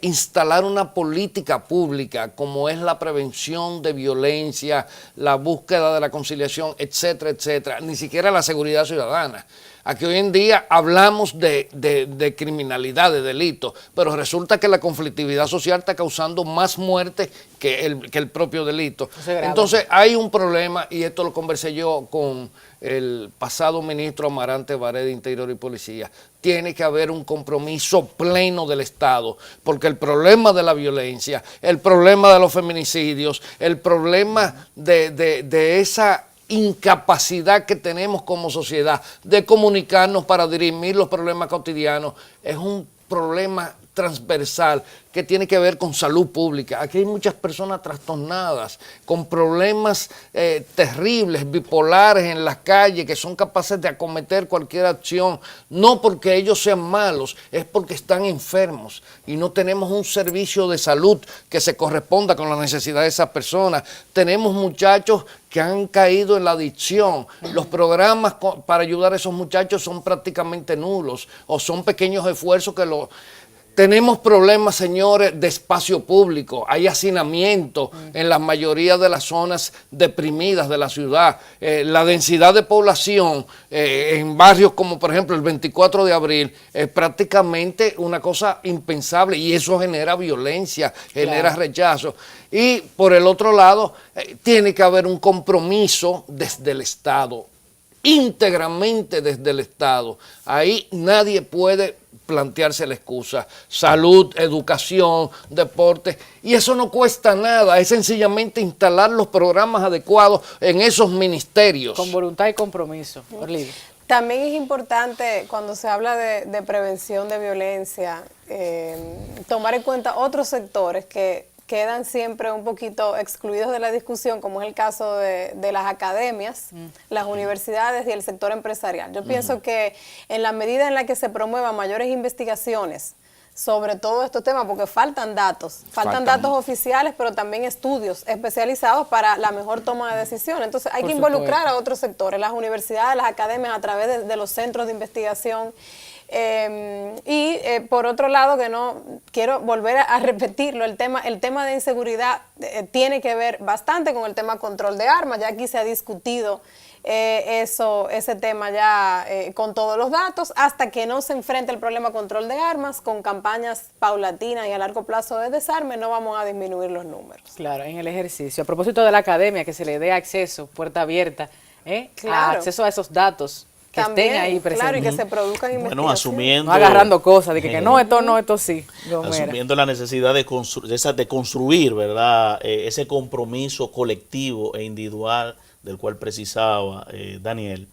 instalar una política pública como es la prevención de violencia, la búsqueda de la conciliación, etcétera, etcétera, ni siquiera la seguridad ciudadana. Aquí hoy en día hablamos de criminalidad, de delitos, pero resulta que la conflictividad social está causando más muerte que el propio delito. Entonces hay un problema, y esto lo conversé yo con el pasado ministro Amarante Baré de Interior y Policía. Tiene que haber un compromiso pleno del Estado, porque el problema de la violencia, el problema de los feminicidios, el problema de esa incapacidad que tenemos como sociedad de comunicarnos para dirimir los problemas cotidianos, es un problema transversal que tiene que ver con salud pública. Aquí hay muchas personas trastornadas, con problemas terribles, bipolares en las calles, que son capaces de acometer cualquier acción, no porque ellos sean malos, es porque están enfermos y no tenemos un servicio de salud que se corresponda con las necesidades de esas personas. Tenemos muchachos que han caído en la adicción. Los programas para ayudar a esos muchachos son prácticamente nulos, o son pequeños esfuerzos que lo... Tenemos problemas, señores, de espacio público. Hay hacinamiento en la mayoría de las zonas deprimidas de la ciudad. La densidad de población en barrios como, por ejemplo, el 24 de abril es prácticamente una cosa impensable, y eso genera violencia, genera rechazo. Y por el otro lado, tiene que haber un compromiso desde el Estado, íntegramente desde el Estado. Ahí nadie puede plantearse la excusa. Salud, educación, deporte, y eso no cuesta nada, es sencillamente instalar los programas adecuados en esos ministerios. Con voluntad y compromiso. Orlando. También es importante, cuando se habla de prevención de violencia, tomar en cuenta otros sectores que quedan siempre un poquito excluidos de la discusión, como es el caso de las academias, las universidades y el sector empresarial. Yo pienso que en la medida en la que se promuevan mayores investigaciones sobre todos estos temas, porque faltan datos oficiales, pero también estudios especializados para la mejor toma de decisiones. Entonces hay que involucrar a otros sectores, las universidades, las academias, a través de los centros de investigación. Por otro lado, que no quiero volver a repetirlo, el tema de inseguridad tiene que ver bastante con el tema control de armas. Ya aquí se ha discutido ese tema ya con todos los datos, hasta que no se enfrente el problema control de armas, con campañas paulatinas y a largo plazo de desarme, no vamos a disminuir los números. Claro, en el ejercicio. A propósito de la academia, que se le dé acceso, puerta abierta, a acceso a esos datos que También, estén ahí presentes. claro, y que se produzcan investigaciones. Bueno, asumiendo... No agarrando cosas, de que no, esto no, esto sí. Asumiendo la necesidad de construir, ¿verdad? Ese compromiso colectivo e individual del cual precisaba Daniel,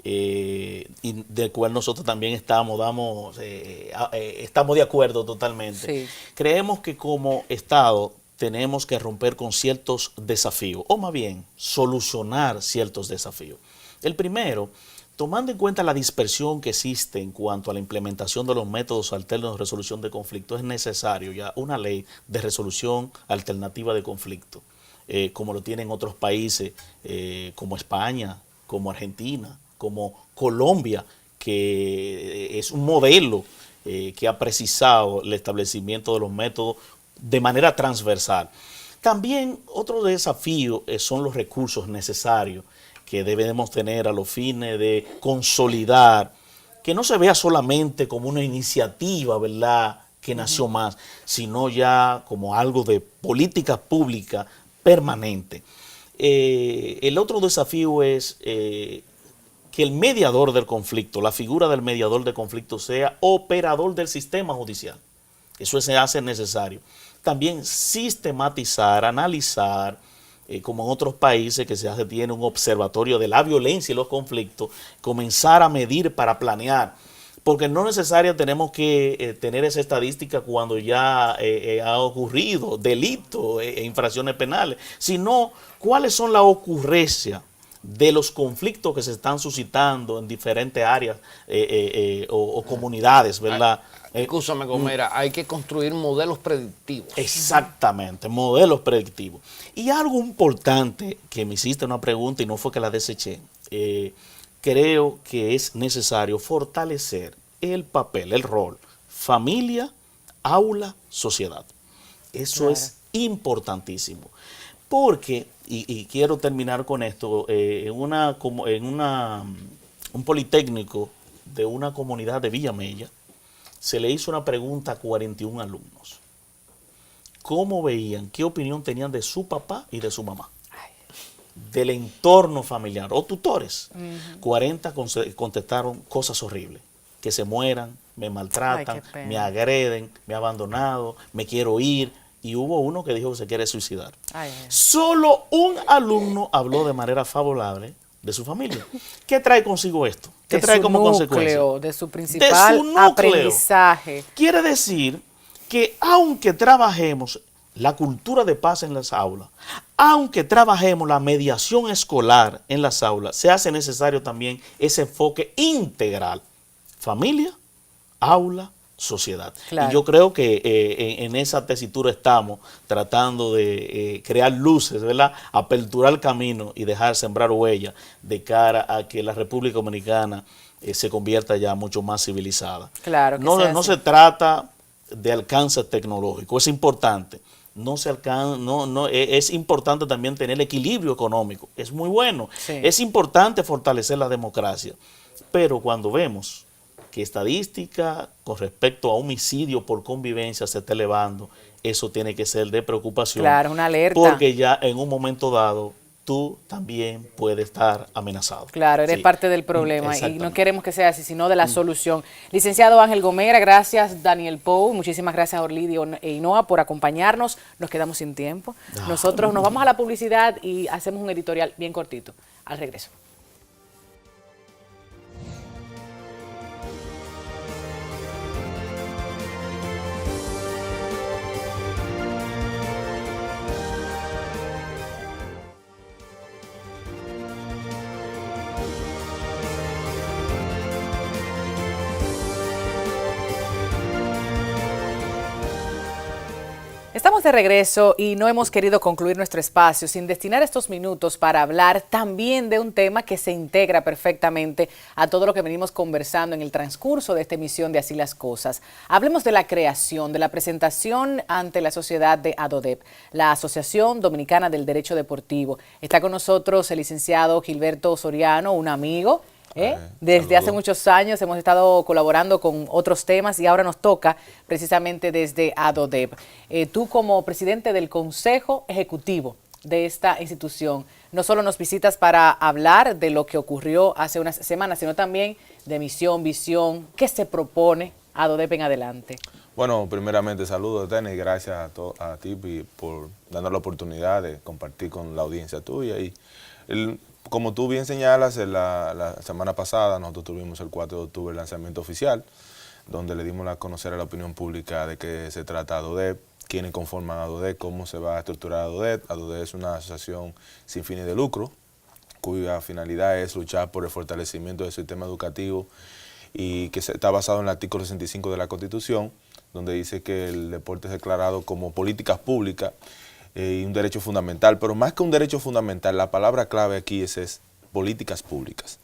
y del cual nosotros también estamos de acuerdo totalmente. Sí. Creemos que como Estado tenemos que romper con ciertos desafíos, o más bien solucionar ciertos desafíos. El primero, tomando en cuenta la dispersión que existe en cuanto a la implementación de los métodos alternos de resolución de conflictos, es necesario ya una ley de resolución alternativa de conflicto, como lo tienen otros países como España, como Argentina, como Colombia, que es un modelo que ha precisado el establecimiento de los métodos de manera transversal. También otro desafío son los recursos necesarios que debemos tener a los fines de consolidar, que no se vea solamente como una iniciativa, ¿verdad?, que nació más, sino ya como algo de política pública permanente. El otro desafío es que el mediador del conflicto, la figura del mediador del conflicto, sea operador del sistema judicial. Eso se hace necesario. También sistematizar, analizar, como en otros países que tiene un observatorio de la violencia y los conflictos, comenzar a medir para planear, porque no necesariamente tenemos que tener esa estadística cuando ya ha ocurrido delitos e infracciones penales, sino cuáles son las ocurrencias de los conflictos que se están suscitando en diferentes áreas o comunidades, ¿verdad? Escúchame, Gomera, hay que construir modelos predictivos. Exactamente, modelos predictivos. Y algo importante, que me hiciste una pregunta y no fue que la deseché, creo que es necesario fortalecer el papel, el rol, familia, aula, sociedad. Eso es importantísimo. Porque, y quiero terminar con esto, un politécnico de una comunidad de Villamella, se le hizo una pregunta a 41 alumnos. ¿Cómo veían, qué opinión tenían de su papá y de su mamá? Del entorno familiar o tutores. 40 contestaron cosas horribles. Que se mueran, me maltratan, me agreden, me han abandonado, me quiero ir. Y hubo uno que dijo que se quiere suicidar. Solo un alumno habló de manera favorable de su familia. ¿Qué trae consigo esto? ¿Qué trae como consecuencia? De su principal aprendizaje. Quiere decir que aunque trabajemos la cultura de paz en las aulas, aunque trabajemos la mediación escolar en las aulas, se hace necesario también ese enfoque integral. Familia, aula, sociedad. Claro. Y yo creo que en esa tesitura estamos tratando de crear luces, ¿verdad? Aperturar el camino y dejar sembrar huella de cara a que la República Dominicana se convierta ya mucho más civilizada. Claro que no se trata de alcance tecnológico, es importante. Es importante también tener equilibrio económico, es muy bueno. Sí. Es importante fortalecer la democracia, pero cuando vemos que estadística con respecto a homicidio por convivencia se está elevando, eso tiene que ser de preocupación. Claro, una alerta. Porque ya en un momento dado tú también puedes estar amenazado. Claro, eres parte del problema y no queremos que sea así, sino de la solución. Licenciado Ángel Gomera, gracias Daniel Pou, muchísimas gracias a Orlidio e Inoa por acompañarnos. Nos quedamos sin tiempo. Nosotros nos vamos a la publicidad y hacemos un editorial bien cortito. Al regreso. Estamos de regreso y no hemos querido concluir nuestro espacio sin destinar estos minutos para hablar también de un tema que se integra perfectamente a todo lo que venimos conversando en el transcurso de esta emisión de Así las Cosas. Hablemos de la creación, de la presentación ante la sociedad de ADODEP, la Asociación Dominicana del Derecho Deportivo. Está con nosotros el licenciado Gilberto Soriano, un amigo. Desde hace muchos años hemos estado colaborando con otros temas y ahora nos toca precisamente desde ADODEP. Tú como presidente del Consejo Ejecutivo de esta institución, no solo nos visitas para hablar de lo que ocurrió hace unas semanas, sino también de misión, visión, qué se propone ADODEP en adelante. Bueno, primeramente saludos, Tene, y gracias a ti por darnos la oportunidad de compartir con la audiencia tuya. Y como tú bien señalas, la semana pasada nosotros tuvimos el 4 de octubre el lanzamiento oficial, donde le dimos a conocer a la opinión pública de qué se trata ADODEP, quiénes conforman ADODEP, cómo se va a estructurar ADODEP. ADODEP es una asociación sin fines de lucro, cuya finalidad es luchar por el fortalecimiento del sistema educativo y que está basado en el artículo 65 de la Constitución, donde dice que el deporte es declarado como políticas públicas y un derecho fundamental, pero más que un derecho fundamental, la palabra clave aquí es políticas públicas.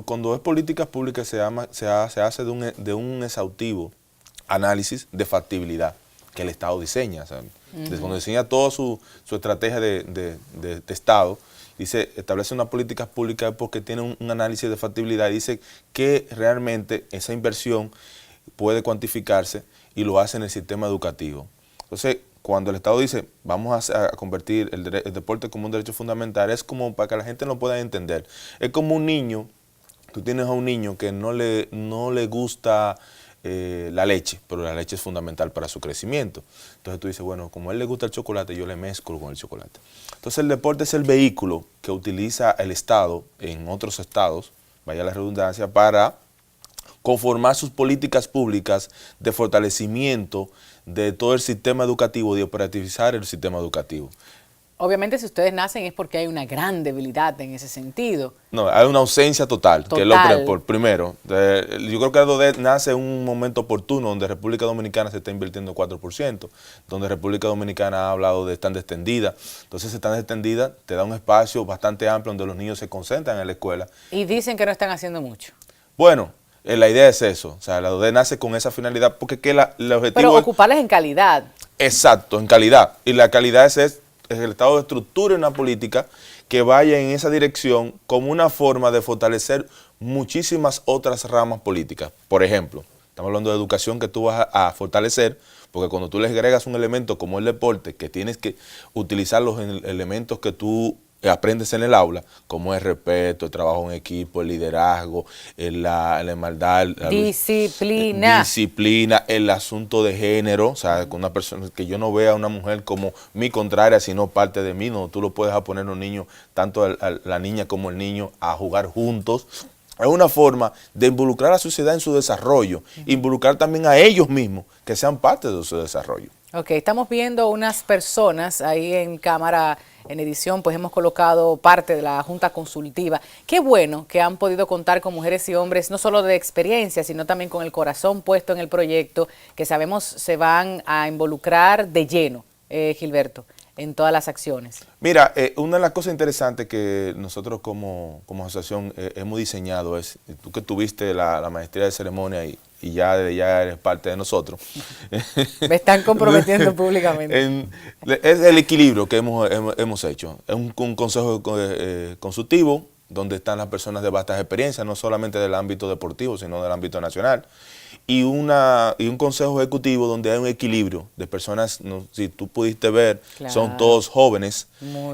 Cuando es políticas públicas se hace de un exhaustivo análisis de factibilidad que el Estado diseña. O sea, cuando diseña toda su estrategia de Estado, dice, establece unas políticas públicas porque tiene un análisis de factibilidad y dice que realmente esa inversión puede cuantificarse y lo hace en el sistema educativo. Entonces, cuando el Estado dice, vamos a convertir el deporte como un derecho fundamental, es como para que la gente lo pueda entender. Es como un niño, tú tienes a un niño que no le gusta la leche, pero la leche es fundamental para su crecimiento. Entonces tú dices, bueno, como a él le gusta el chocolate, yo le mezclo con el chocolate. Entonces el deporte es el vehículo que utiliza el Estado en otros estados, vaya la redundancia, para conformar sus políticas públicas de fortalecimiento de todo el sistema educativo, de operativizar el sistema educativo. Obviamente si ustedes nacen es porque hay una gran debilidad en ese sentido. No, hay una ausencia total. Que es lo primero. Yo creo que ADODEP nace en un momento oportuno donde República Dominicana se está invirtiendo 4%, donde República Dominicana ha hablado de estancia extendida. Entonces estancia extendida te da un espacio bastante amplio donde los niños se concentran en la escuela. Y dicen que no están haciendo mucho. Bueno, la idea es eso, o sea, la ADODEP nace con esa finalidad porque el objetivo pero ocuparles en calidad. Exacto, en calidad. Y la calidad es el Estado estructure una política que vaya en esa dirección como una forma de fortalecer muchísimas otras ramas políticas. Por ejemplo, estamos hablando de educación que tú vas a fortalecer, porque cuando tú le agregas un elemento como el deporte, que tienes que utilizar los elementos que tú aprendes en el aula, como el respeto, el trabajo en equipo, el liderazgo, la igualdad, disciplina, el asunto de género, o sea, con una persona que yo no vea a una mujer como mi contraria, sino parte de mí, no, tú lo puedes poner a un niño, tanto a la niña como el niño, a jugar juntos. Es una forma de involucrar a la sociedad en su desarrollo, involucrar también a ellos mismos, que sean parte de su desarrollo. Ok, estamos viendo unas personas ahí en cámara, en edición, pues hemos colocado parte de la Junta Consultiva. Qué bueno que han podido contar con mujeres y hombres, no solo de experiencia, sino también con el corazón puesto en el proyecto, que sabemos se van a involucrar de lleno, Gilberto, en todas las acciones. Mira, una de las cosas interesantes que nosotros como asociación hemos diseñado es, tú que tuviste la maestría de ceremonia y ya eres parte de nosotros. Me están comprometiendo públicamente. Es el equilibrio que hemos hecho. Es un consejo consultivo donde están las personas de vastas experiencias, no solamente del ámbito deportivo, sino del ámbito nacional. Y un consejo ejecutivo donde hay un equilibrio de personas, si tú pudiste ver, claro, son todos jóvenes.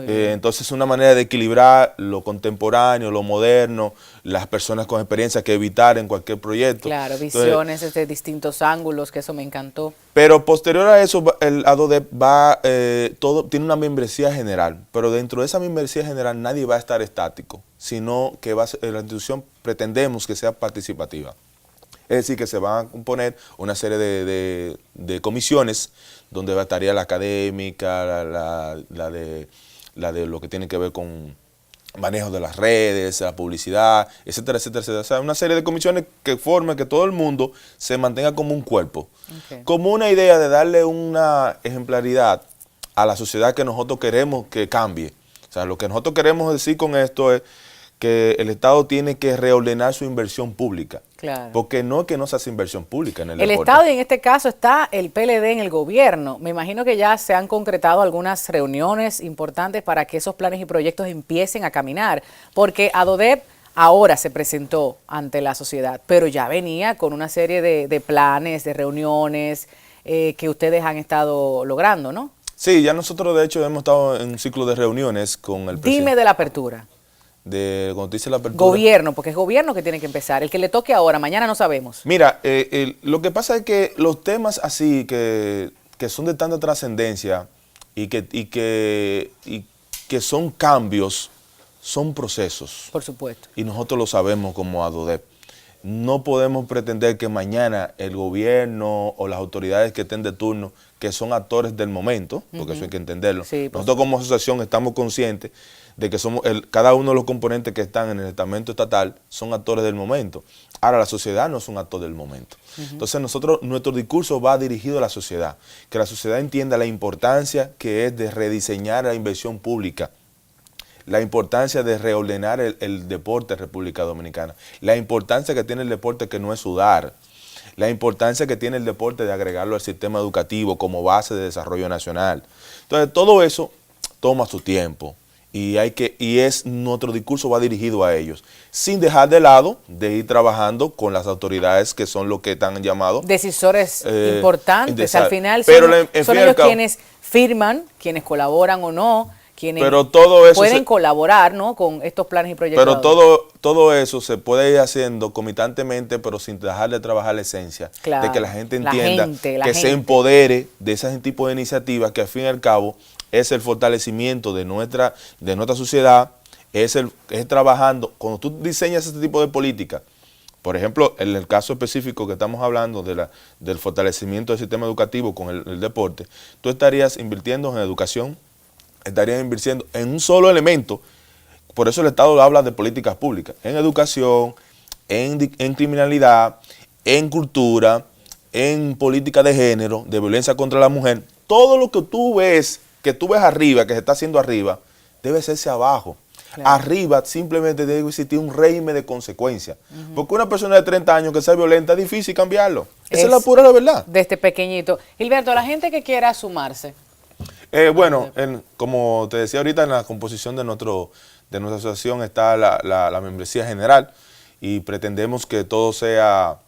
Entonces es una manera de equilibrar lo contemporáneo, lo moderno, las personas con experiencia que evitar en cualquier proyecto. Claro, visiones desde distintos ángulos, que eso me encantó. Pero posterior a eso, el ADODEP tiene una membresía general, pero dentro de esa membresía general nadie va a estar estático, sino que la institución pretendemos que sea participativa. Es decir, que se van a componer una serie de comisiones donde estaría la académica, la de lo que tiene que ver con manejo de las redes, la publicidad, etcétera, etcétera, etcétera. O sea, una serie de comisiones que formen que todo el mundo se mantenga como un cuerpo. Como una idea de darle una ejemplaridad a la sociedad que nosotros queremos que cambie. O sea, lo que nosotros queremos decir con esto es que el Estado tiene que reordenar su inversión pública. Claro. Porque no es que no se hace inversión pública en el deporte. Estado, y en este caso está el PLD en el gobierno. Me imagino que ya se han concretado algunas reuniones importantes para que esos planes y proyectos empiecen a caminar, porque ADODEP ahora se presentó ante la sociedad, pero ya venía con una serie de planes, de reuniones que ustedes han estado logrando, ¿no? Sí, ya nosotros de hecho hemos estado en un ciclo de reuniones con el presidente. Dime de la apertura. Cuando dice la apertura. Gobierno, porque es gobierno que tiene que empezar. El que le toque ahora, mañana no sabemos. Mira, lo que pasa es que los temas así que son de tanta trascendencia y que son cambios, son procesos. Por supuesto. Y nosotros lo sabemos como ADODEP. No podemos pretender que mañana el gobierno o las autoridades que estén de turno, que son actores del momento, porque eso hay que entenderlo, Sí, nosotros como asociación estamos conscientes de que somos cada uno de los componentes que están en el estamento estatal son actores del momento. Ahora, la sociedad no es un actor del momento. Entonces, nuestro discurso va dirigido a la sociedad, que la sociedad entienda la importancia que es de rediseñar la inversión pública, la importancia de reordenar el deporte en República Dominicana, la importancia que tiene el deporte que no es sudar, la importancia que tiene el deporte de agregarlo al sistema educativo como base de desarrollo nacional. Entonces, todo eso toma su tiempo. Nuestro discurso va dirigido a ellos, sin dejar de lado de ir trabajando con las autoridades que son los que están llamados. Decisores importantes, al final pero son ellos quienes firman, quienes colaboran o no, quienes pueden colaborar, ¿no?, con estos planes y proyectos. Pero todo eso se puede ir haciendo comitantemente, pero sin dejar de trabajar la esencia, de que la gente entienda, se empodere de ese tipo de iniciativas que al fin y al cabo es el fortalecimiento de nuestra sociedad, es trabajando. Cuando tú diseñas este tipo de política, por ejemplo, en el caso específico que estamos hablando del fortalecimiento del sistema educativo con el deporte, tú estarías invirtiendo en educación, estarías invirtiendo en un solo elemento. Por eso el Estado habla de políticas públicas, en educación, en criminalidad, en cultura, en política de género, de violencia contra la mujer. Todo lo que tú ves arriba, que se está haciendo arriba, debe hacerse abajo. Claro. Arriba simplemente debe existir un régimen de consecuencias. Porque una persona de 30 años que sea violenta es difícil cambiarlo. Esa es la pura verdad. Desde pequeñito. Gilberto, la gente que quiera sumarse. Bueno, como te decía ahorita, en la composición de nuestra asociación está la membresía general y pretendemos que todo sea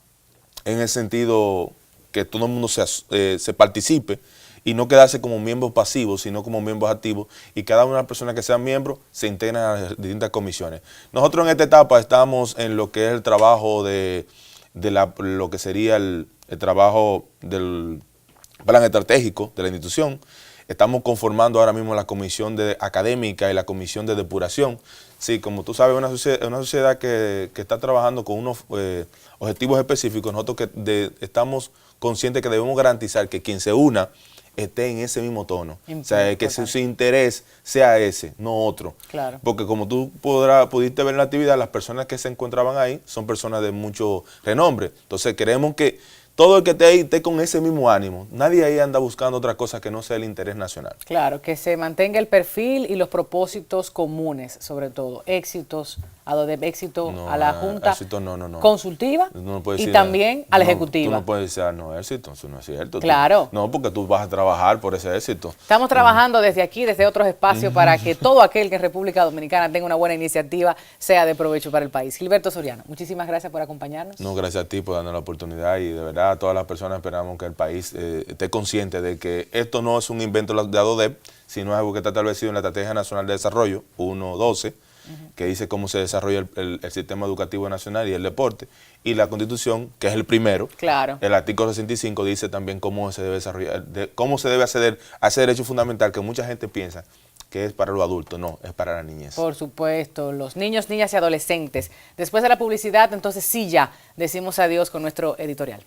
en el sentido que todo el mundo se participe y no quedarse como miembros pasivos, sino como miembros activos, y cada una de las personas que sean miembros se integran a las distintas comisiones. Nosotros en esta etapa estamos en lo que es el trabajo lo que sería el trabajo del plan estratégico de la institución. Estamos conformando ahora mismo la comisión académica y la comisión de depuración. Sí, como tú sabes, una sociedad que está trabajando con unos objetivos específicos. Nosotros estamos conscientes que debemos garantizar que quien se una esté en ese mismo tono. O sea, que su interés sea ese, no otro. Claro. Porque como tú pudiste ver en la actividad, las personas que se encontraban ahí son personas de mucho renombre. Entonces queremos que todo el que esté ahí esté con ese mismo ánimo. Nadie ahí anda buscando otra cosa que no sea el interés nacional. Claro, que se mantenga el perfil y los propósitos comunes, sobre todo. Éxitos, éxito a la Junta Consultiva y también a la Ejecutiva. Tú no puedes decir, éxito, eso no es cierto. Claro. No, porque tú vas a trabajar por ese éxito. Estamos trabajando desde aquí, desde otros espacios, para que todo aquel que en República Dominicana tenga una buena iniciativa sea de provecho para el país. Gilberto Soriano, muchísimas gracias por acompañarnos. No, gracias a ti por darnos la oportunidad y de verdad a todas las personas esperamos que el país esté consciente de que esto no es un invento de ADODEP, sino es algo que está establecido en la Estrategia Nacional de Desarrollo 1.12, que dice cómo se desarrolla el sistema educativo nacional y el deporte, y la Constitución, que es el primero, claro. El artículo 65 dice también cómo se debe desarrollar, cómo se debe acceder a ese derecho fundamental que mucha gente piensa que es para los adultos, no, es para la niñez. Por supuesto, los niños, niñas y adolescentes. Después de la publicidad, entonces sí ya decimos adiós con nuestro editorial.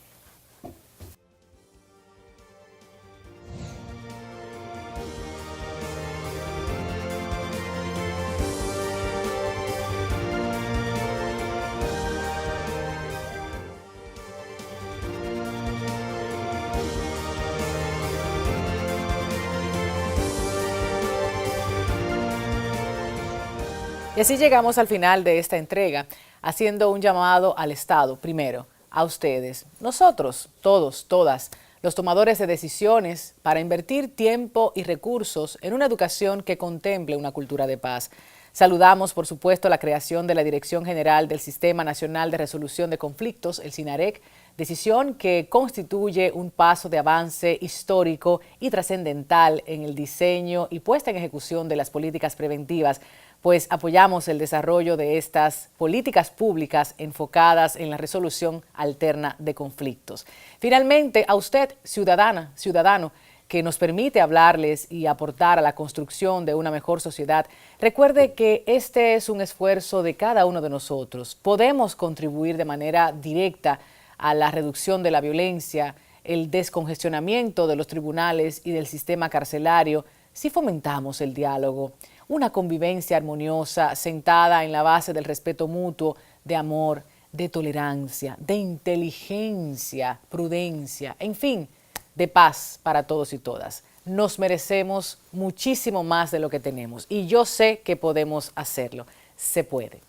Y así llegamos al final de esta entrega, haciendo un llamado al Estado, primero, a ustedes, nosotros, todos, todas, los tomadores de decisiones, para invertir tiempo y recursos en una educación que contemple una cultura de paz. Saludamos, por supuesto, la creación de la Dirección General del Sistema Nacional de Resolución de Conflictos, el SINAREC, decisión que constituye un paso de avance histórico y trascendental en el diseño y puesta en ejecución de las políticas preventivas, pues apoyamos el desarrollo de estas políticas públicas enfocadas en la resolución alterna de conflictos. Finalmente, a usted, ciudadana, ciudadano, que nos permite hablarles y aportar a la construcción de una mejor sociedad, recuerde que este es un esfuerzo de cada uno de nosotros. Podemos contribuir de manera directa a la reducción de la violencia, el descongestionamiento de los tribunales y del sistema carcelario si fomentamos el diálogo, una convivencia armoniosa sentada en la base del respeto mutuo, de amor, de tolerancia, de inteligencia, prudencia, en fin, de paz para todos y todas. Nos merecemos muchísimo más de lo que tenemos y yo sé que podemos hacerlo. Se puede.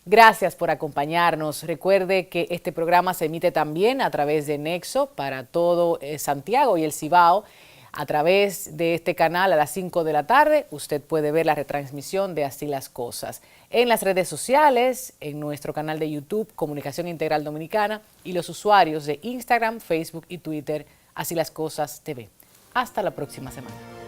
Gracias por acompañarnos. Recuerde que este programa se emite también a través de Nexo para todo Santiago y el Cibao. A través de este canal a las 5 de la tarde, usted puede ver la retransmisión de Así las Cosas. En las redes sociales, en nuestro canal de YouTube, Comunicación Integral Dominicana, y los usuarios de Instagram, Facebook y Twitter, Así las Cosas TV. Hasta la próxima semana.